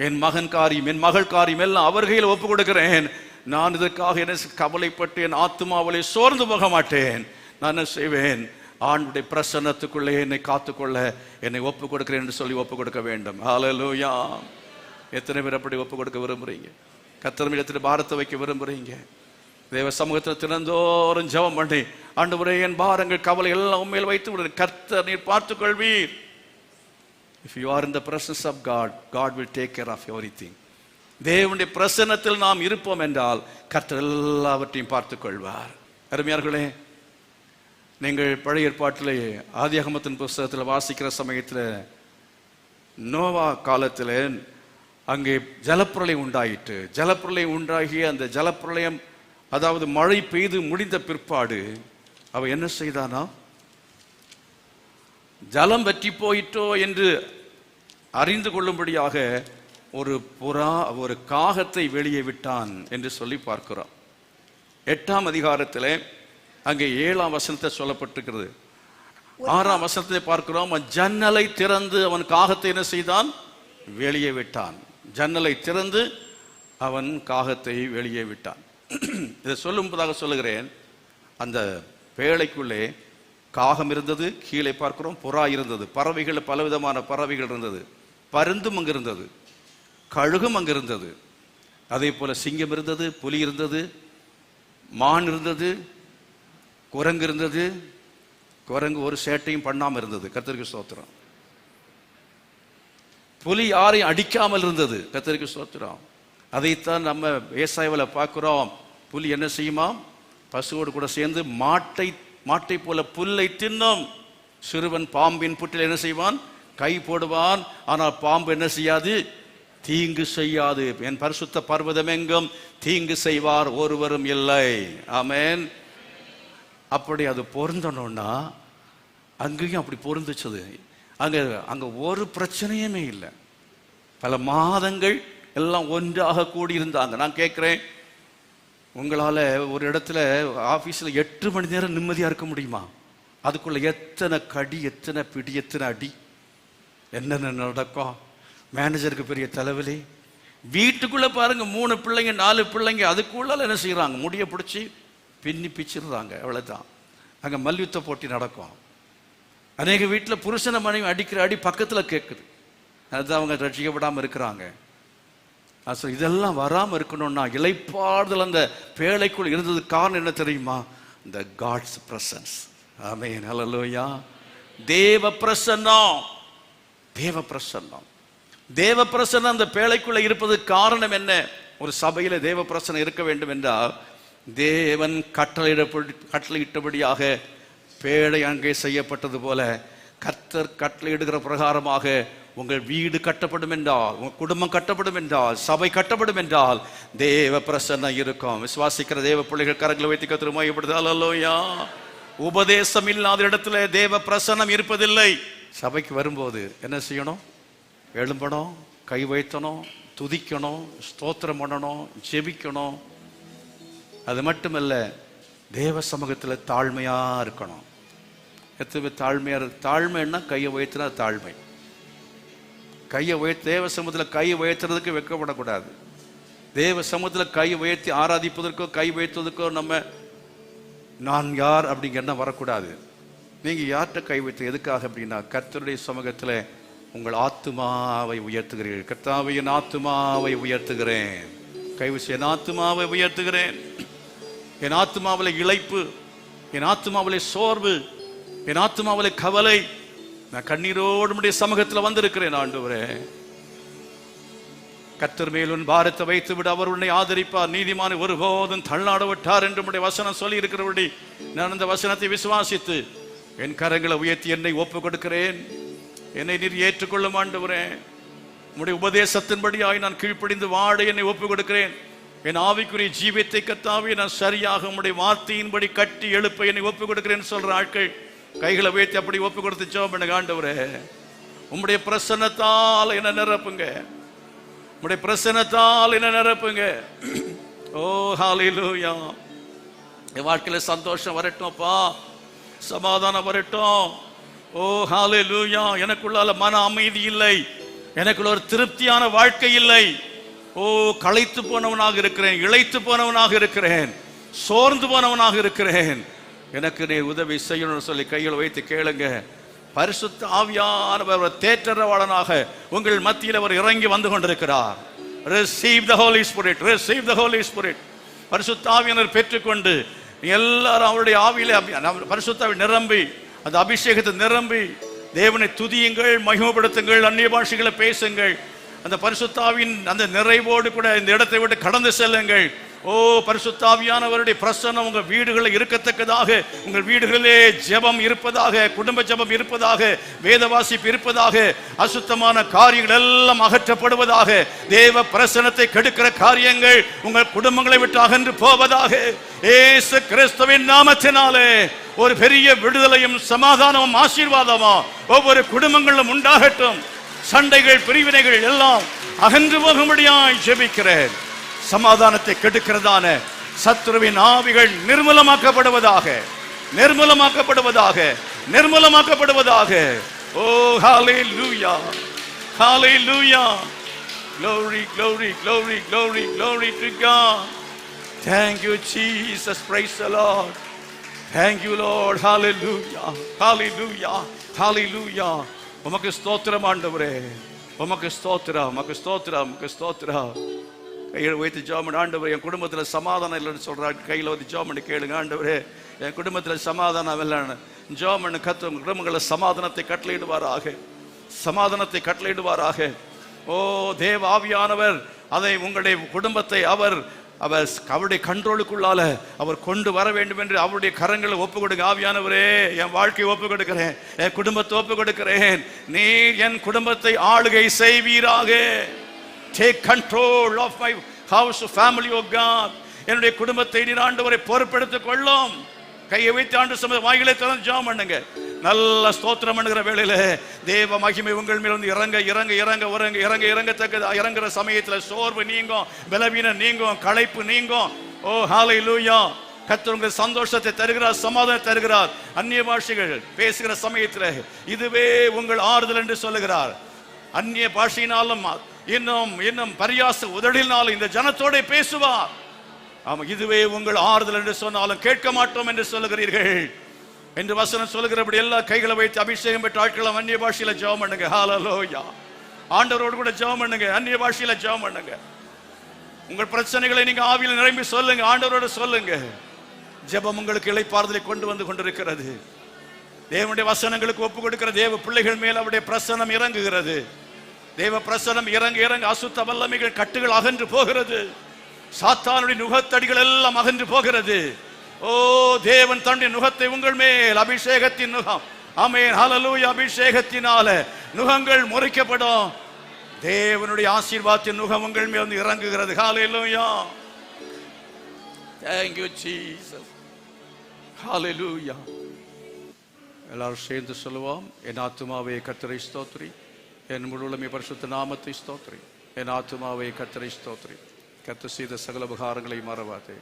என் மகன் காரியம், என் மகள் காரியம் எல்லாம் அவர் கையில் ஒப்பு கொடுக்கிறேன். நான் இதற்காக என்ன கவலைப்பட்டு என் ஆத்துமாவிலே சோர்ந்து போக மாட்டேன். நான் என்ன செய்வேன், ஆண்டுடைய பிரசன்னத்துக்குள்ளே என்னை காத்துக்கொள்ள என்னை ஒப்பு கொடுக்கிறேன் என்று சொல்லி ஒப்பு கொடுக்க வேண்டும். ஹல்லேலூயா. எத்தனை பேர் அப்படி ஒப்பு கொடுக்க விரும்புறீங்க? கர்த்தரிடத்தில் பாரத்தை வைக்க விரும்புறீங்க? தேவ சமூகத்தில் தினந்தோறும் ஜெபம் பண்ணி, ஆண்டவரே என் பாரங்கள் கவலை எல்லாம் உண்மையில் வைத்து விடு, கர்த்தர் நீர் பார்த்துக் கொள்வீர். If you are in the presence of God, God will take care of everything. தேவனுடைய பிரசன்னத்தில் நாம் இருப்போம் என்றால் கர்த்தர் எல்லாவற்றையும் பார்த்துக் கொள்வார். அருமையார்களே, நீங்கள் பழைய ஏற்பாட்டிலே ஆதியாகமத்தின் புஸ்தகத்தில் வாசிக்கிற சமயத்தில் நோவா காலத்தில் அங்கே ஜலப்பிரளயம் உண்டாயிற்று. ஜலப்பிரளயம் உண்டாகி அந்த ஜலப்பிரளயம், அதாவது மழை பெய்து முடிந்த பிற்பாடு அவன் என்ன செய்தானா, ஜலம் வற்றி போயிட்டோ என்று அறிந்து கொள்ளும்படியாக ஒரு புறா, ஒரு காகத்தை வெளியே விட்டான் என்று சொல்லி பார்க்கிறோம். 8ஆம் அதிகாரத்தில் அங்கே 7ஆம் வசனத்தை சொல்லப்பட்டிருக்கிறது. 6ஆம் வசனத்தை பார்க்கிறோம், அவன் ஜன்னலை திறந்து அவன் காகத்தை என்ன செய்தான், வெளியே விட்டான். ஜன்னலை திறந்து அவன் காகத்தை வெளியே விட்டான். இதை சொல்லும்பதாக சொல்லுகிறேன், அந்த பேழைக்குள்ளே காகம் இருந்தது, கீழே பார்க்கிறோம் புறா இருந்தது, பறவைகள் பலவிதமான பறவைகள் இருந்தது, பருந்தும் அங்கு இருந்தது, கழுகும் அங்கு இருந்தது, அதே போல சிங்கம் இருந்தது, புலி இருந்தது, மான் இருந்தது, குரங்கு இருந்தது. குரங்கு ஒரு சேட்டையும் பண்ணாமல் இருந்தது, கர்த்தருக்கு ஸ்தோத்திரம். புலி யாரையும் அடிக்காமல் இருந்தது, கர்த்தருக்கு ஸ்தோத்திரம். அதைத்தான் நம்ம ஏசாயாவில் பார்க்கிறோம். புலி என்ன செய்யுமா, பசுவோடு கூட சேர்ந்து மாட்டை போல புல்லை தின்னும். சிறுவன் பாம்பின் புற்றில் என்ன செய்வான், கை போடுவான், ஆனால் பாம்பு என்ன செய்யாது, தீங்கு செய்யாது. என் பரிசுத்த பர்வதம் எங்கும் தீங்கு செய்வார் ஒருவரும் இல்லை. ஆமென். அப்படி அது பொருந்தணும்னா அங்கேயும் அப்படி பொருந்துச்சது. அங்க ஒரு பிரச்சனையுமே இல்லை. பல மாதங்கள் எல்லாம் ஒன்றாக கூடியிருந்தாங்க. நான் கேட்குறேன், உங்களால் ஒரு இடத்துல ஆஃபீஸில் 8 மணி நேரம் நிம்மதியாக இருக்க முடியுமா? அதுக்குள்ள எத்தனை கடி, எத்தனை பிடி, எத்தனை அடி, என்னென்ன நடக்கும். மேனேஜருக்கு பெரிய தலைவலி. வீட்டுக்குள்ளே பாருங்க, 3 பிள்ளைங்க 4 பிள்ளைங்க, அதுக்குள்ள என்ன செய்கிறாங்க, முடிய பிடிச்சி பின்னி பிச்சிடுறாங்க, அவ்வளோதான். அங்கே மல்யுத்த போட்டி நடக்கும். அநேக வீட்டில் புருஷனை மனைவி அடிக்கிற அடி பக்கத்தில் கேட்குது. அதுதான் அவங்க ரட்சிக்கப்படாமல் இருக்கிறாங்க. இதெல்லாம் வராமல் இருக்கணும்னா இளைப்பாறுதல் அந்த பேழைக்குள் இருந்தது. காரணம் என்ன தெரியுமா, இந்த காட்ஸ் பிரசன்ஸ். ஆமென், ஹல்லேலூயா. தேவ பிரசன்னம், தேவ பிரசன்னம், தேவ பிரசன்னம் அந்த பேழைக்குள்ள இருப்பது காரணம் என்ன? ஒரு சபையில தேவ பிரசன்னம் இருக்க வேண்டும் என்றால் தேவன் கட்டளையிட்டபடியாக பேழை அங்கே செய்யப்பட்டது போல கர்த்தர் கட்டளையிடுகிற பிரகாரமாக உங்கள் வீடு கட்டப்படும் என்றால், உங்கள் குடும்பம் கட்டப்படும் என்றால், சபை கட்டப்படும் என்றால் தேவ பிரசன்னம் இருக்கும். விசுவாசிக்கிற தேவ பிள்ளைகள் கரங்களை வைத்து கர்த்தரை மகிமைப்படுத்துங்கள். அல்லேலூயா. உபதேசம் இல்லாத இடத்துல தேவ பிரசன்னம் இருப்பதில்லை. சபைக்கு வரும்போது என்ன செய்யணும், எழும்பணும், கை வைத்தணும், துதிக்கணும், ஸ்தோத்திரம் பண்ணணும், ஜெபிக்கணும். அது மட்டுமல்ல, தேவ சமூகத்தில் தாழ்மையா இருக்கணும். எத்தனை தாழ்மையா? தாழ்மைன்னா கையை உயர்த்தினா தாழ்மை. கையை உயர்த்தி தேவ சமூகத்தில் கையை உயர்த்துறதுக்கு வெட்கப்படக்கூடாது. தேவ சமூகத்தில் கையை உயர்த்தி ஆராதிப்பதற்கோ கை உயர்த்துவதற்கோ நம்ம நான் யார் அப்படிங்கிற எண்ணம் வரக்கூடாது. நீங்கள் யார்கிட்ட கை வைத்து எதுக்காக அப்படின்னா, கர்த்தருடைய சமூகத்தில் உங்கள் ஆத்துமாவை உயர்த்துகிறீர்கள். கர்த்தாவே, என் ஆத்துமாவை உயர்த்துகிறேன். கைவிசி, என் ஆத்துமாவை உயர்த்துகிறேன். என் ஆத்துமாவிலே இளைப்பு, என் ஆத்துமாவிலே சோர்வு, என் ஆத்துமாவிலே கவலை, நான் கண்ணீரோடு உம்முடைய சமூகத்தில் வந்திருக்கிறேன். ஆண்டவரே, கர்த்தர் மேல் உன் பாரத்தை வைத்து விட, அவர் உன்னை ஆதரிப்பார். நீதிமானை ஒருபோதும் தள்ளாட விட்டார் என்று உம்முடைய வசனம் சொல்லி இருக்கிறபடி நான் அந்த வசனத்தை விசுவாசித்து என் கரங்களை உயர்த்தி என்னை ஒப்பு கொடுக்கிறேன். என்னை நீர் ஏற்றுக்கொள்ளும் ஆண்டவரே. உம்முடைய உபதேசத்தின்படியாய் நான் கீழ்ப்படிந்து வாழ என்னை ஒப்பு கொடுக்கிறேன். என் ஆவிக்குரிய ஜீவியத்தை கர்த்தாவே நான் சரியாக உம்முடைய வார்த்தையின்படி கட்டி எழுப்ப என்னை ஒப்பு கொடுக்கிறேன்னு சொல்ற ஆட்கள் கைகளை உயர்த்தி அப்படி ஒப்பு கொடுத்து ஜெபம் பண்ணுங்க. ஆண்டவரே, உம்முடைய பிரசன்னத்தால் என்ன நிரப்புங்க, உம்முடைய பிரசன்னத்தால் என்ன நிரப்புங்க. ஓ ஹல்லேலூயா. என் வாழ்க்கையில சந்தோஷம் வரட்டும்ப்பா, சமாதானம் வரட்டும். ஓ ஹல்லேலூயா. எனக்குள்ளால மன அமைதி இல்லை, எனக்குள்ள ஒரு திருப்தியான வாழ்க்கை இல்லை. ஓ, களைத்து போனவனாக இருக்கிறேன், இளைத்து போனவனாக இருக்கிறேன், சோர்ந்து போனவனாக இருக்கிறேன். எனக்கு நீ உதவி செய்யணும்னு சொல்லி கையில் வைத்து கேளுங்க. பரிசுத்த ஆவியானவர் தேற்றரவாளனாக உங்கள் மத்தியில் அவர் இறங்கி வந்து கொண்டிருக்கிறார். Receive the Holy Spirit, receive the Holy Spirit. பரிசுத்த ஆவியானவர் பெற்றுக்கொண்டு எல்லாரும் அவருடைய ஆவியிலே பரிசுத்த ஆவி நிரம்பி, அந்த அபிஷேகத்தை நிரம்பி தேவனை துதியுங்கள், மகிமைப்படுத்துங்கள், அந்நிய பாஷைகளை பேசுங்கள். அந்த பரிசுத்த ஆவியின் அந்த நிறைவோடு கூட இந்த இடத்தை விட்டு கடந்து செல்லுங்கள். ஓ, பரிசுத்த ஆவியானவருடைய பிரசன்னம் உங்கள் வீடுகளில் இருக்கத்தக்கதாக, உங்கள் வீடுகளிலே ஜெபம் இருப்பதாக, குடும்ப ஜெபம் இருப்பதாக, வேத வாசிப்பு இருப்பதாக, அசுத்தமான காரியங்கள் எல்லாம் அகற்றப்படுவதாக, தேவ பிரசன்னத்தை கெடுக்கிற காரியங்கள் உங்கள் குடும்பங்களை விட்டு அகன்று போவதாக. இயேசு கிறிஸ்துவின் நாமத்தினாலே ஒரு பெரிய விடுதலையும் சமாதானமும் ஆசீர்வாதமும் ஒவ்வொரு குடும்பங்களிலும் உண்டாகட்டும். சண்டைகள், பிரிவினைகள் எல்லாம் அகன்று போகும்படியாய் ஜெபிக்கிறேன். சமாதானத்தை கெடுக்கிறதான சத்துருவின் ஆவிகள் நிர்மூலமாக்கப்படுவதாக, நிர்மூலமாக்கப்படுவதாக, நிர்மூலமாக்கப்படுவதாக. ஓ ஹல்லேலூயா, ஹல்லேலூயா. Glory, glory, glory, glory, glory to God. Thank you Jesus, praise the Lord. Thank you Lord, hallelujah, hallelujah, hallelujah. உமக்கு ஸ்தோத்திரம் ஆண்டவரே, உமக்கு ஸ்தோத்திரம், உமக்கு ஸ்தோத்திரம், உமக்கு ஸ்தோத்திரம். கையில் வைத்து ஜெபம் பண்ணு. ஆண்டவரே, என் குடும்பத்தில் சமாதானம் இல்லைன்னு சொல்றாரு, கையில் வந்து ஜெபம் பண்ணி கேளுங்க. ஆண்டவரே, என் குடும்பத்தில் சமாதானம் இல்லைன்னு ஜெபம் பண்ணு. கர்த்தர் உங்கள் குடும்பங்களில் சமாதானத்தை கட்டளையிடுவாராக, சமாதானத்தை கட்டளையிடுவாராக. ஓ, தேவ ஆவியானவர் அதை உங்களுடைய குடும்பத்தை அவர் அவருடைய கண்ட்ரோலுக்குள்ளால அவர் கொண்டு வர வேண்டும் என்று அவருடைய கரங்களை ஒப்பு கொடுங்க. ஆவியானவரே, என் வாழ்க்கையை ஒப்பு கொடுக்கிறேன், என் குடும்பத்தை ஒப்பு கொடுக்கிறேன். நீர் என் குடும்பத்தை ஆளுகை செய்வீராக. Take control of my house, family, oh God. என்னுடைய குடும்பத்தை நீர் ஆண்டவரை பொறுப்பெடுத்துக் கொள்ளும். கையை வைத்து ஆண்டு சமய வாய்களை திறந்து ஜெபம் பண்ணுங்க. நல்ல ஸ்தோத்திரம் பண்ணுகிற வேளையில தேவ மகிமை உங்கள் மேல் வந்து இறங்க இறங்க இறங்க இறங்க இறங்க இறங்கத்தக்கது. இறங்குற சமயத்தில் சோர்வு நீங்கும், பலவீனம் நீங்கும், களைப்பு நீங்கும். ஓ ஹல்லேலூயா. கர்த்தர் உங்களுக்கு சந்தோஷத்தை தருகிறார், சமாதானம் தருகிறார். அந்நிய பாஷைகள் பேசுகிற சமயத்தில் இதுவே உங்கள் ஆறுதல் என்று சொல்லுகிறார். அந்நிய பாஷையினாலும் இன்னும் இன்னும் பரியாச உதடினாலும் இந்த ஜனத்தோட பேசுவார். ஆமா, இதுவே உங்கள் ஆறுதல் என்று சொன்னாலும் கேட்க மாட்டோம் என்று சொல்லுகிறீர்கள் என்று வசனம் சொல்லுகிறபடி எல்லா கைகளை வைத்து அபிஷேகம் பெற்ற ஆட்களும் அந்நிய பாஷையில ஜெபம் பண்ணுங்க. ஹல்லேலூயா. ஆண்டவரோடு கூட ஜெபம் பண்ணுங்க, அந்நிய பாஷையில ஜெபம் பண்ணுங்க. உங்கள் பிரச்சனைகளை நீங்க ஆவியில் நிரம்பி சொல்லுங்க, ஆண்டவரோடு சொல்லுங்க. ஜெபம் உங்களுக்கு இளைப்பாறுதலை கொண்டு வந்து கொண்டிருக்கிறது. தேவனுடைய வசனங்களுக்கு ஒப்பு கொடுக்கிற தேவ பிள்ளைகள் மேல் அவருடைய பிரசன்னம் இறங்குகிறது. தேவ பிரசன்னம் இறங்க இறங்க அசுத்த வல்லமைகள் கட்டுகள் அகன்று போகிறது. சாத்தானுடைய நுகத்தடிகள் எல்லாம் அகன்று போகிறது. ஓ, தேவன் தன்னுடைய நுகத்தை உங்கள் மேல், அபிஷேகத்தின் நுகம், ஆமென், ஹல்லேலூயா, அபிஷேகத்தினால நுகங்கள் முறிக்கப்படும். தேவனுடைய ஆசீர்வாதத்தின் நுகம் உங்கள் மேல் வந்து இறங்குகிறது. ஹல்லேலூயா. Thank you Jesus. Hallelujah. எல்லாரும் சேர்ந்து சொல்லுவோம். என் ஆத்துமாவே கர்த்தரை ஸ்தோத்திரி, என் முழுவதுமே பரிசுத்த நாமத்தை ஸ்தோத்திரி. என் ஆத்துமாவே கர்த்தரை ஸ்தோத்திரி, கர்த்தர் செய்த சகல உபகாரங்களை மறவாதே.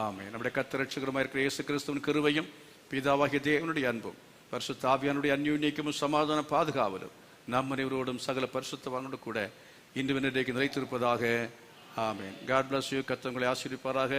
ஆமென். நம்முடைய கர்த்தர் ரட்சகருமாய் இருக்கிற இயேசு கிறிஸ்துவின் கிருபையும் பிதாவாகிய தேவனுடைய அன்பும் பரிசுத்த ஆவியானுடைய அந்யோன்யமும் சமாதான பாதுகாவலும் நம் அனைவரோடும் சகல பரிசுத்தவானோடு கூட இன்று இன்றைக்கு நிலைத்திருப்பதாக. ஆமென். God bless you. கர்த்தர் உங்களை ஆசீர்வதிப்பாராக.